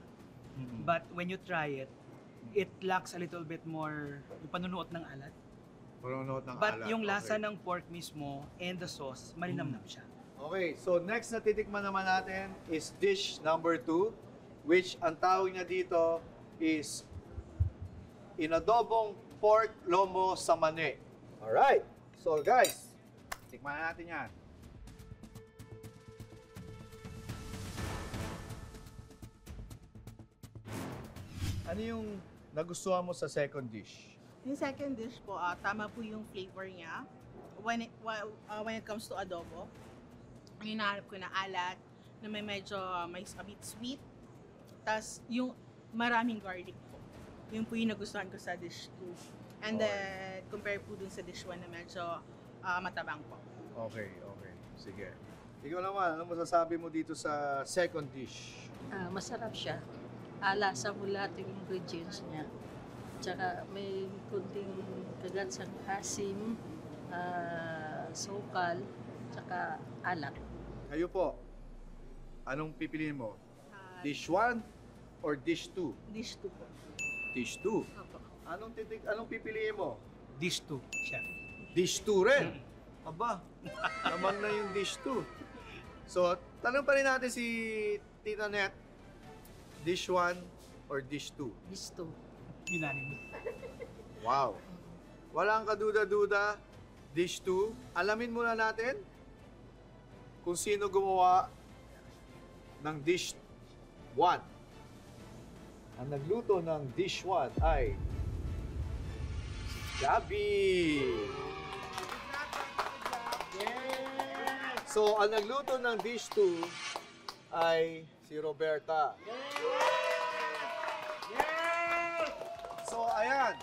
But when you try it, it lacks a little bit more yung panunuot ng alat. Marunong ng But alat. yung lasa Okay. ng pork mismo and the sauce, malinamnam siya. Okay, so next na titikman naman natin is dish number 2, which ang tawag niya dito is inadobong pork lomo sa mani. Alright, so guys, tikman natin yan. Ano yung nagustuhan mo sa second dish? Yung second dish po, tama po yung flavor niya. When it comes to adobo, ang hinahanap ko na alat, na may medyo may a bit sweet. Tapos yung maraming garlic po. Yun po yung nagustuhan ko sa dish 2. And then, compare po dun sa dish 1 na medyo matabang po. Okay, okay. Sige. Ikaw naman, ano masasabi mo dito sa second dish? Masarap siya. Lasa mo lahat yung ingredients niya. Tsaka may kunting kagatsang asim, sukal, tsaka alat. Kayo po, anong pipiliin mo? Dish 1 or dish 2? Dish 2 po. Dish 2. Opo. Anong pipiliin mo? Dish 2, chef. Dish 2 rin. Aba, naman na yung dish 2. So, tanong pa rin natin si Tita Net, dish 1 or dish 2? Dish 2. Unanimous. Wow. Walang kaduda-duda, dish 2. Alamin muna natin kung sino gumawa ng dish 1. Ang nagluto ng dish 1 ay Gabby! So, ang nagluto ng dish 2 ay si Roberta. So, ayan.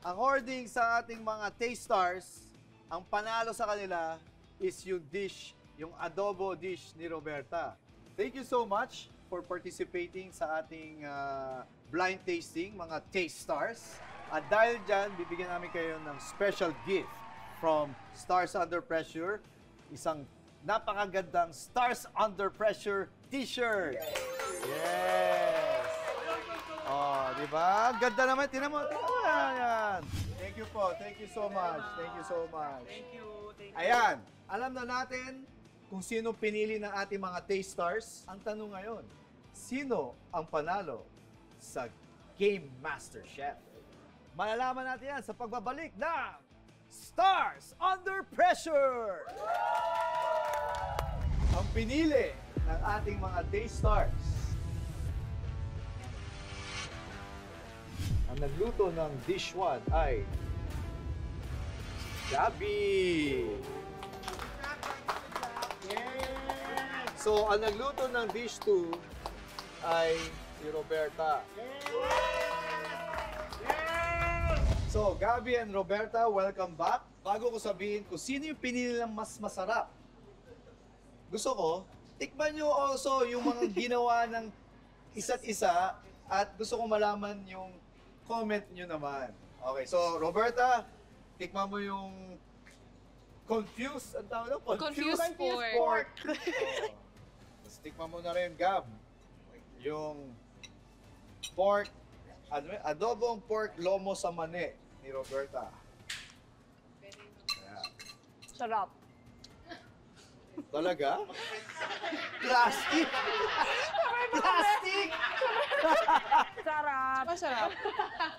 According sa ating mga taste stars, ang panalo sa kanila is yung dish, yung adobo dish ni Roberta. Thank you so much for participating sa ating blind tasting, mga taste stars. At dahil dyan, bibigyan namin kayo ng special gift from Stars Under Pressure, isang napakagandang Stars Under Pressure t-shirt. Yes! Oh, di ba? Ganda naman. Tinan mo. Ayan. Thank you po. Thank you so much. Thank you so much. Thank you. Ayan. Alam na natin kung sino pinili ng ating mga taste stars. Ang tanong ngayon, sino ang panalo sa Game Master Chef? Malalaman natin yan sa pagbabalik ng Stars Under Pressure! Ang pinili ng ating mga taste stars. Ang nagluto ng dish 1 ay Gabby! So, ang nagluto ng dish 2 ay si Roberta. So, Gabby and Roberta, welcome back. Bago ko sabihin kung sino yung pinili ng mas masarap, gusto ko, tikman nyo also yung mga ginawa ng isa't isa at gusto ko malaman yung comment nyo naman. Okay, so Roberta, tikman mo yung confused, ang tawag na? Confused pork. pork. Tapos tikman mo na rin, Gab, yung pork, adobong pork lomo sa mani ni Roberta. Yeah. Sarap. Talaga? Plastic! Plastic! Sarap. Masarap.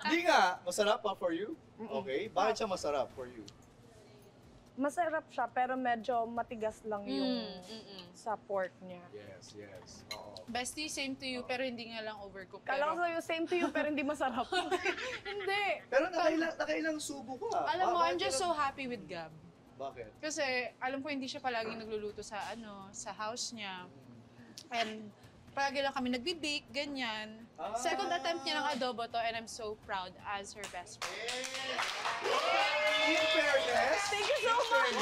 Di nga, masarap pa for you? Okay, bakit siya masarap for you? Masarap siya, pero medyo matigas lang yung sa pork niya. Yes, yes. Oo. Bestie, same to you, pero hindi nga lang overcooked. Kala ko sa'yo, same to you, pero hindi masarap. Hindi. Pero nakailang subo ka. Alam mo, I'm Bakit just ka- so happy with Gab. Bakit? Kasi alam ko hindi siya palaging nagluluto sa sa house niya. And palagi lang kami nagbi-bake, ganyan. Second attempt niya ng adobo to and I'm so proud as her best friend. In fairness, Thank you so much.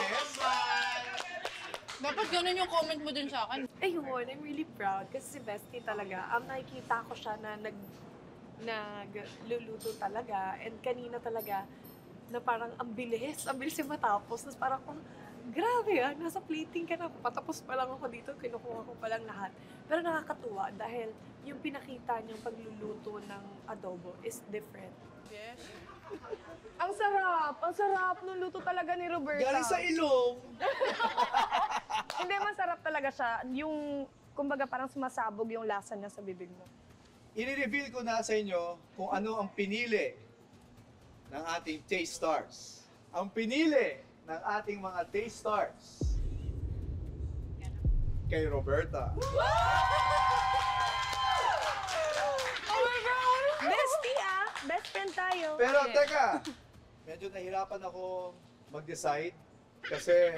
Dapat ganun yung comment mo dun sa akin. Ayun, I'm really proud kasi si Bestie talaga, nakikita ko siya na nagluluto talaga and kanina talaga na parang ang bilis niya matapos. Tapos parang, grabe nasa plating ka na, patapos pa lang ako dito, kinukuha ko pa lang lahat. Pero nakakatuwa dahil yung pinakita niyang pagluluto ng adobo is different. Yes. Ang sarap nung luto talaga ni Roberta. Galing sa ilong. Hindi, masarap talaga siya. Yung, kumbaga parang sumasabog yung lasa niya sa bibig mo. I-reveal ko na sa inyo kung ano ang pinili ng ating Taste Stars. Ang pinili ng ating mga Taste Stars kay Roberta. Oh my God! Bestie ah! Best friend tayo. Pero teka, medyo nahirapan ako mag-decide kasi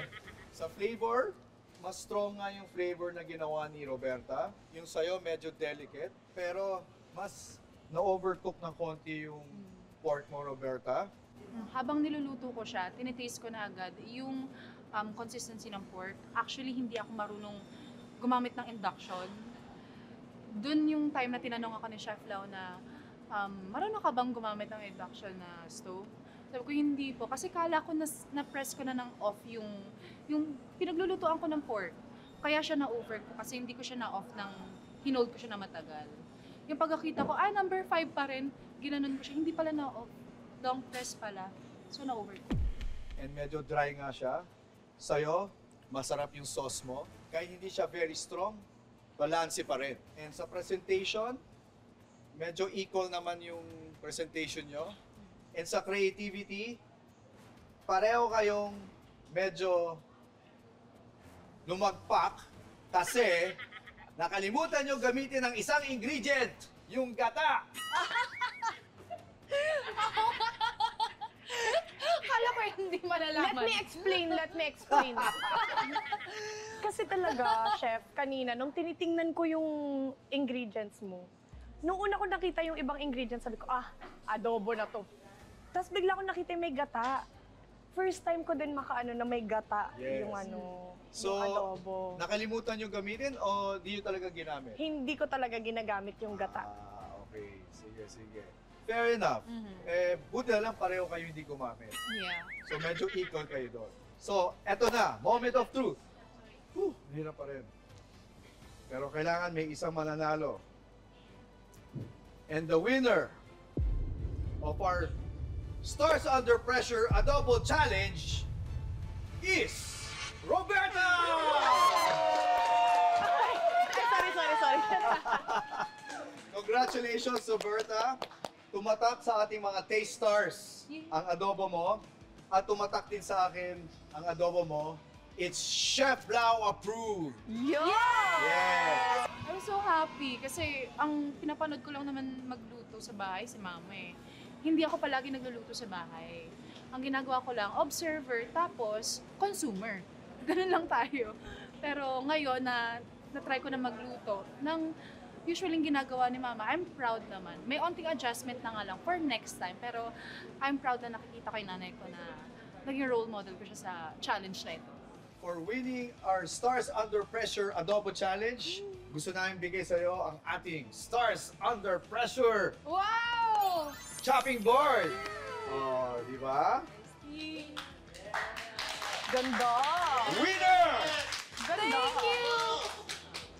sa flavor, mas strong nga yung flavor na ginawa ni Roberta. Yung sayo medyo delicate, pero mas na-overcook ng konti yung pork mo, Roberta. Habang niluluto ko siya, tinitaste ko na agad yung consistency ng pork. Actually, hindi ako marunong gumamit ng induction. Doon yung time na tinanong ako ni Chef Lau na, marunong ka bang gumamit ng induction na stove? Sabi ko, hindi po. Kasi kala ko na-press ko na ng off yung pinaglulutuan ko ng pork. Kaya siya na-overcook kasi hindi ko siya na-off hinold ko siya na matagal. Yung pagkakita ko, number 5 pa rin, ginanon ko siya. Hindi pala na-off. Long press pala. So, na-overcook. And medyo dry nga siya. Sa'yo, masarap yung sauce mo. Kahit hindi siya very strong, balanse pa rin. And sa presentation, medyo equal naman yung presentation nyo. And sa creativity, pareho kayong medyo lumagpak kasi nakalimutan nyo gamitin ng isang ingredient, yung gata. Kala ko hindi malalaman. Let me explain. Kasi talaga, Chef, kanina, nung tinitingnan ko yung ingredients mo, nung una ko nakita yung ibang ingredients, sabi ko, adobo na to. Tapos bigla ko nakita yung may gata. First time ko din makaano na may gata yung So, yung adobo. nakalimutan nyo gamitin o di nyo talaga ginamit? Hindi ko talaga ginagamit yung gata. Okay. Sige. Fair enough. Buti na lang pareho kayo hindi gumamit. Yeah. So, medyo equal kayo doon. So, eto na, moment of truth. Hirap pa rin. Pero kailangan may isang mananalo. And the winner of our Stars Under Pressure Adobo Challenge is Roberta! Sorry. Congratulations, Roberta. Tumatak sa ating mga Taste Stars ang adobo mo at tumatak din sa akin ang adobo mo. It's Chef Lau approved. Yeah! I'm so happy kasi ang pinapanood ko lang naman magluto sa bahay si Mama eh. Hindi ako palagi nagluluto sa bahay. Ang ginagawa ko lang, observer, tapos consumer. Ganun lang tayo. Pero ngayon na-try ko na magluto, usually ginagawa ni Mama, I'm proud naman. May onting adjustment na nga lang for next time. Pero I'm proud na nakikita kay nanay ko na naging role model ko siya sa challenge na ito. For winning our Stars Under Pressure Adobo Challenge, gusto namin bigay sa iyo ang ating Stars Under Pressure Wow! chopping board. Di ba? Ganda! Winner! Thank you!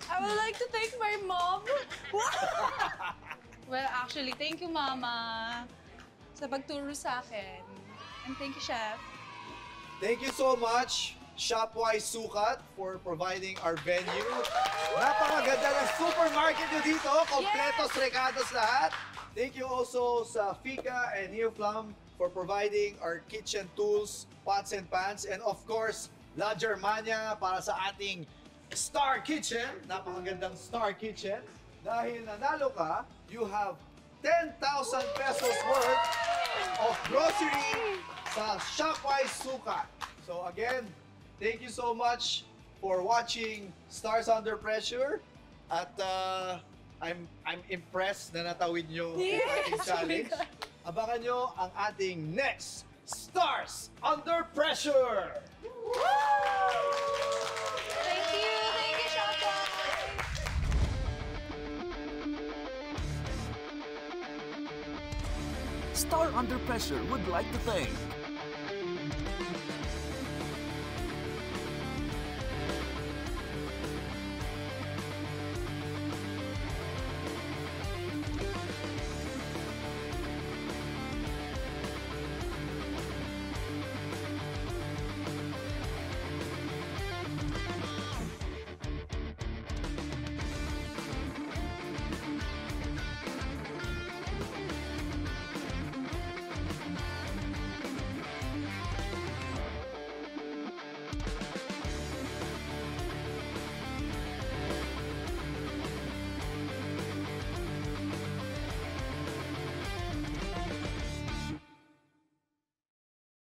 I would like to thank my mom. Well, actually, thank you, Mama, sa pagturo sa akin. And thank you, Chef. Thank you so much, Shopwise Sukat, for providing our venue. Napakaganda ng supermarket nyo dito. Kompletos, recados lahat. Thank you also sa Fika and Neoflam for providing our kitchen tools, pots and pans, and of course, La Germania para sa ating Star Kitchen. Napakagandang Star Kitchen. Dahil nanalo ka, you have 10,000 pesos worth of grocery sa Shopwise Sukat. So again, thank you so much for watching Stars Under Pressure. At I'm impressed na natawid nyo ang ating challenge. Abangan nyo ang ating next Stars Under Pressure! Thank you, Shopwise! Star Under Pressure would like to thank